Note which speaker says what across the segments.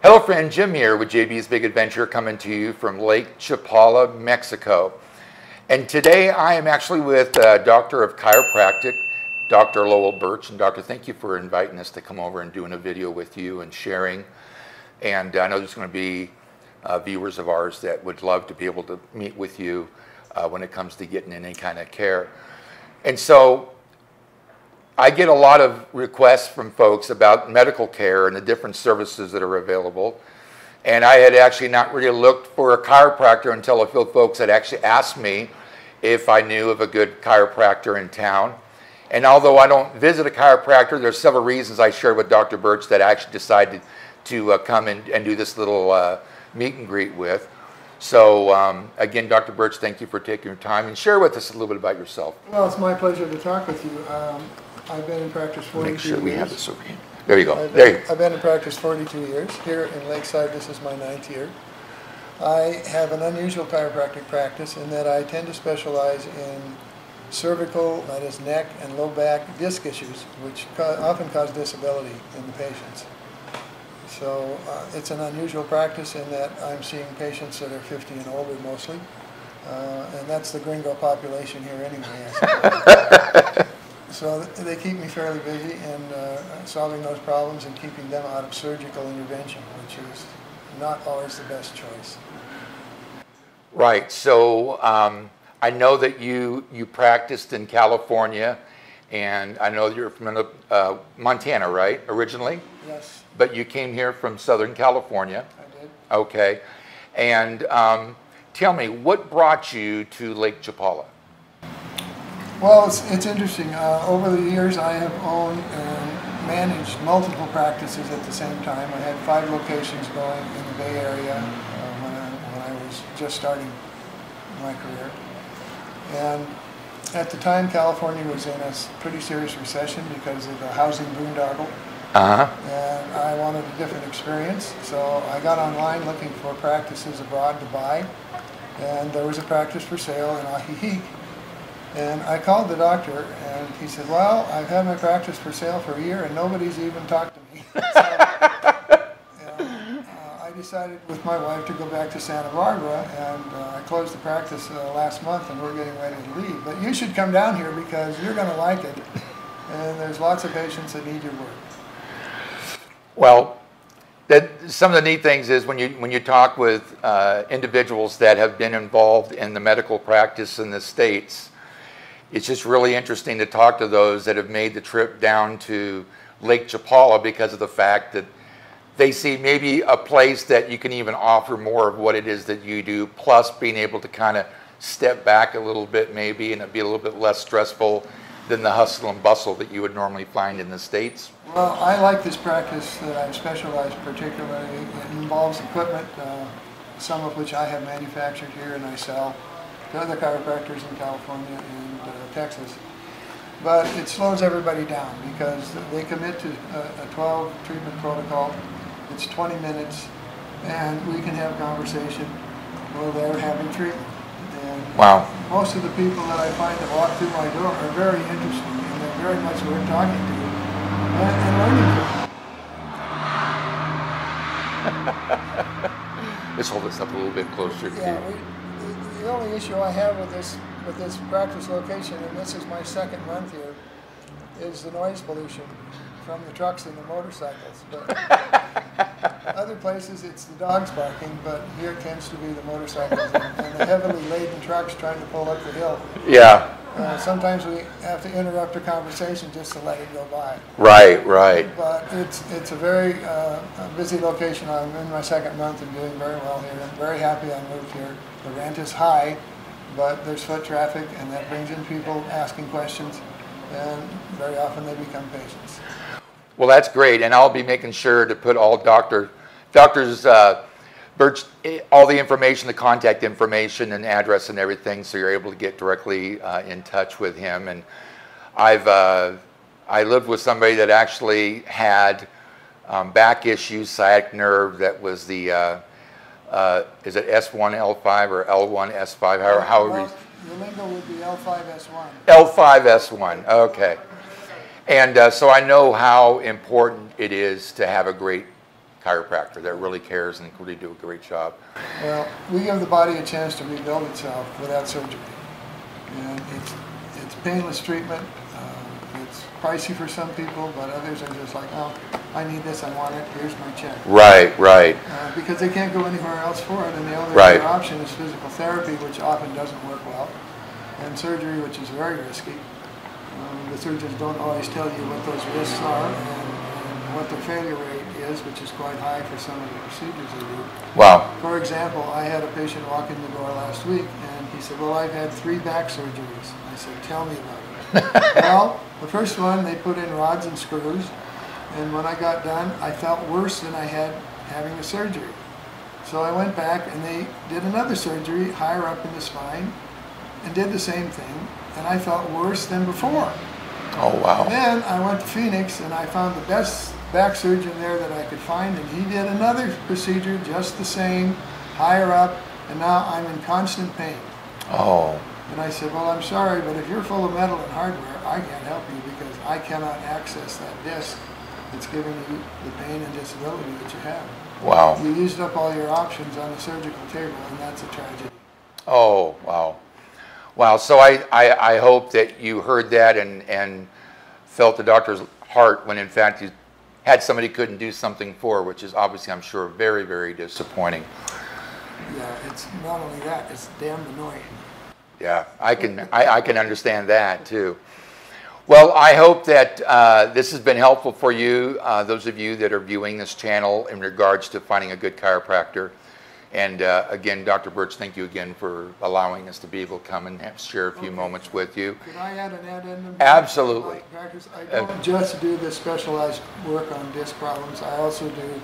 Speaker 1: Hello friend, Jim here with JB's Big Adventure, coming to you from Lake Chapala, Mexico. And today I am actually with Doctor of Chiropractic, Dr. Lowell Birch. And Doctor, thank you for inviting us to come over and doing a video with you and sharing. And I know there's going to be viewers of ours that would love to be able to meet with you when it comes to getting any kind of care. And so I get a lot of requests from folks about medical care and the different services that are available. And I had actually not really looked for a chiropractor until a few folks had actually asked me if I knew of a good chiropractor in town. And although I don't visit a chiropractor, there's several reasons I shared with Dr. Birch that I actually decided to come and do this little meet and greet with. So again, Dr. Birch, thank you for taking your time and share with us a little bit about yourself.
Speaker 2: Well, it's my pleasure to talk with you. I've been in practice 42 years.
Speaker 1: Make sure we have this over here. There you go.
Speaker 2: I've been in practice 42 years. Here in Lakeside, this is my 9th year. I have an unusual chiropractic practice in that I tend to specialize in cervical, that is neck and low back disc issues, which often cause disability in the patients. So it's an unusual practice in that I'm seeing patients that are 50 and older mostly. And that's the gringo population here anyway. So they keep me fairly busy in solving those problems and keeping them out of surgical intervention, which is not always the best choice.
Speaker 1: Right. So I know that you practiced in California, and I know you're from Montana, right, originally?
Speaker 2: Yes.
Speaker 1: But you came here from Southern California.
Speaker 2: I did.
Speaker 1: Okay. And tell me, what brought you to Lake Chapala?
Speaker 2: Well, it's interesting. Over the years, I have owned and managed multiple practices at the same time. I had 5 locations going in the Bay Area when I was just starting my career. And at the time, California was in a pretty serious recession because of the housing boondoggle. And I wanted a different experience, so I got online looking for practices abroad to buy. And there was a practice for sale in Ajijic. And I called the doctor, and he said, well, I've had my practice for sale for a year, and nobody's even talked to me. So, I decided with my wife to go back to Santa Barbara, and I closed the practice last month, and we're getting ready to leave. But you should come down here because you're going to like it, and there's lots of patients that need your work.
Speaker 1: Well, some of the neat things is when you talk with individuals that have been involved in the medical practice in the States, it's just really interesting to talk to those that have made the trip down to Lake Chapala because of the fact that they see maybe a place that you can even offer more of what it is that you do, plus being able to kind of step back a little bit maybe and it'd be a little bit less stressful than the hustle and bustle that you would normally find in the States.
Speaker 2: Well, I like this practice that I've specialized particularly. It involves equipment, some of which I have manufactured here and I sell to other chiropractors in California and Texas. But it slows everybody down because they commit to a 12 treatment protocol. It's 20 minutes and we can have conversation while they're having treatment. And
Speaker 1: wow. Most
Speaker 2: of the people that I find that walk through my door are very interesting and they're very much worth talking to and learning from.
Speaker 1: Let's hold this up a little bit closer to you.
Speaker 2: The only issue I have with this practice location, and this is my 2nd month here, is the noise pollution from the trucks and the motorcycles. But other places it's the dogs barking, but here it tends to be the motorcycles and the heavily laden trucks trying to pull up the hill.
Speaker 1: Yeah.
Speaker 2: Sometimes we have to interrupt a conversation just to let it go by.
Speaker 1: Right, right.
Speaker 2: But it's a very busy location. I'm in my 2nd month and doing very well here. I'm very happy I moved here. The rent is high, but there's foot traffic, and that brings in people asking questions, and very often they become patients.
Speaker 1: Well, that's great, and I'll be making sure to put all Dr. Birch, all the information, the contact information and address and everything, so you're able to get directly in touch with him. And I lived with somebody that actually had back issues, sciatic nerve, that was the is it S1 L5 or L1 S5? However,
Speaker 2: the lingo would be L5S1.
Speaker 1: L5S1. Okay. And so I know how important it is to have a great chiropractor that really cares and really do a great job.
Speaker 2: Well, we give the body a chance to rebuild itself without surgery. And it's painless treatment. It's pricey for some people, but others are just like, oh, I need this, I want it, here's my check.
Speaker 1: Right, right.
Speaker 2: Because they can't go anywhere else for it, and the only
Speaker 1: Right.
Speaker 2: other option is physical therapy, which often doesn't work well, and surgery, which is very risky. The surgeons don't always tell you what those risks are and what the failure rate is, which is quite high for some of the procedures they do.
Speaker 1: Wow.
Speaker 2: For example, I had a patient walk in the door last week, and he said, well, I've had 3 back surgeries. I said, tell me about it. Well, the first one, they put in rods and screws, and when I got done, I felt worse than I had having the surgery. So I went back, and they did another surgery higher up in the spine, and did the same thing, and I felt worse than before.
Speaker 1: Oh, wow.
Speaker 2: And then I went to Phoenix, and I found the best back surgeon there that I could find, and he did another procedure just the same, higher up, and now I'm in constant pain.
Speaker 1: Oh.
Speaker 2: And I said, well, I'm sorry, but if you're full of metal and hardware, I can't help you because I cannot access that disc that's giving you the pain and disability that you have.
Speaker 1: Wow.
Speaker 2: You used up all your options on the surgical table, and that's a tragedy.
Speaker 1: Oh, wow. Wow, so I hope that you heard that and felt the doctor's heart when in fact you had somebody you couldn't do something for, which is obviously, I'm sure, very, very disappointing.
Speaker 2: Yeah, it's not only that, it's damn annoying.
Speaker 1: Yeah, I can understand that too. Well, I hope that this has been helpful for you, those of you that are viewing this channel in regards to finding a good chiropractor. And again, Dr. Birch, thank you again for allowing us to be able to come and share a few moments with you.
Speaker 2: Could I add an addendum?
Speaker 1: Absolutely.
Speaker 2: I don't just do this specialized work on disc problems. I also do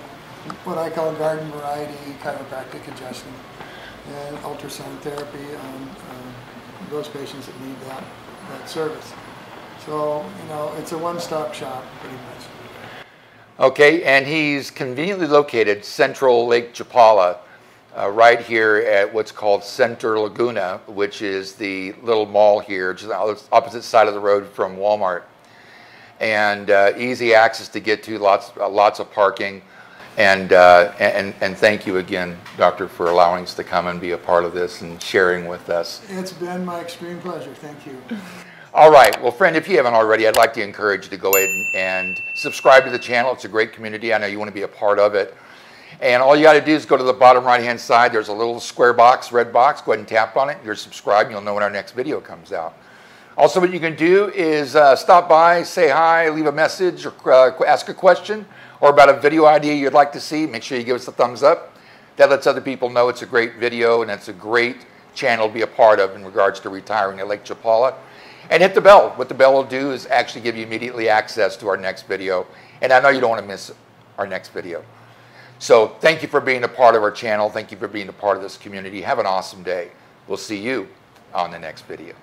Speaker 2: what I call garden variety chiropractic adjusting and ultrasound therapy on those patients that need that service. So, you know, it's a one-stop shop pretty much.
Speaker 1: Okay, and he's conveniently located Central Lake Chapala, right here at what's called Centro Laguna, which is the little mall here, just on the opposite side of the road from Walmart. And easy access to get to, lots of parking. And thank you again, Doctor, for allowing us to come and be a part of this and sharing with us.
Speaker 2: It's been my extreme pleasure. Thank you.
Speaker 1: All right. Well, friend, if you haven't already, I'd like to encourage you to go ahead and subscribe to the channel. It's a great community. I know you want to be a part of it. And all you got to do is go to the bottom right-hand side. There's a little square box, red box. Go ahead and tap on it. You're subscribed. You'll know when our next video comes out. Also, what you can do is stop by, say hi, leave a message, or ask a question, or about a video idea you'd like to see. Make sure you give us a thumbs up. That lets other people know it's a great video and it's a great channel to be a part of in regards to retiring at Lake Chapala. And hit the bell. What the bell will do is actually give you immediately access to our next video. And I know you don't want to miss our next video. So thank you for being a part of our channel. Thank you for being a part of this community. Have an awesome day. We'll see you on the next video.